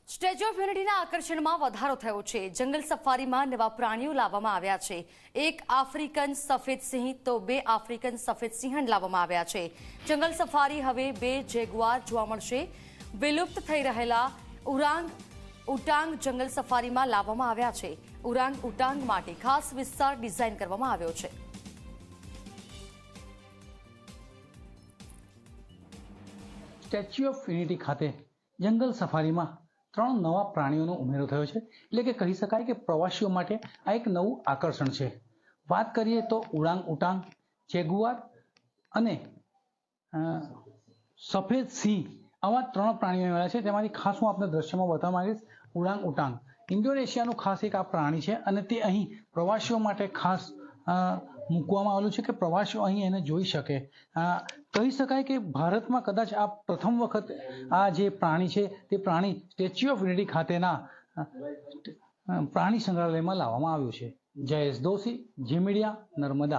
Statue of યુનિટીના આકર્ષણમાં વધારો થયો છે। જંગલ સફારીમાં નવા પ્રાણીઓ લાવવામાં આવ્યા છે। એક આફ્રિકન સફેદ સિંહ તો 2 આફ્રિકન સફેદ સિંહણ લાવવામાં આવ્યા છે। જંગલ સફારી હવે 2 જેગુઆર જોવા મળશે। વિલુપ્ત થઈ રહેલા ઉરાંગ ઉટાંગ જંગલ સફારીમાં લાવવામાં આવ્યા છે। ઉરાંગ ઉટાંગ માટે ખાસ વિસ્તાર ડિઝાઇન કરવામાં આવ્યો છે। સ્ટેચ્યુ ઓફ યુનિટી ખાતે જંગલ સફારીમાં 3 નવા પ્રાણીઓનો ઉમેરો થયો છે। એટલે કે કહી શકાય કે પ્રવાસીઓ માટે આ એક નવું આકર્ષણ છે। વાત કરીએ તો ઉરાંગ ઉટાંગ, જેગુઆર અને સફેદ સિંહ આવા 3 પ્રાણીઓ મળ્યા છે। તેમાંથી ખાસ હું આપને દ્રશ્યમાં બતાવવા માંગીશ ઉરાંગ ઉટાંગ ઇન્ડોનેશિયાનું ખાસ એક આ પ્રાણી છે અને તે અહીં પ્રવાસીઓ માટે ખાસ મૂકવામાં આવેલું છે કે પ્રવાસીઓ અહીં એને જોઈ શકે। કહી શકાય કે ભારતમાં કદાચ આ પ્રથમ વખત આ જે પ્રાણી છે તે પ્રાણી સ્ટેચ્યુ ઓફ યુનિટી ખાતેના પ્રાણી સંગ્રહાલયમાં લાવવામાં આવ્યું છે। જયેશ દોશી, જી મીડિયા, નર્મદા।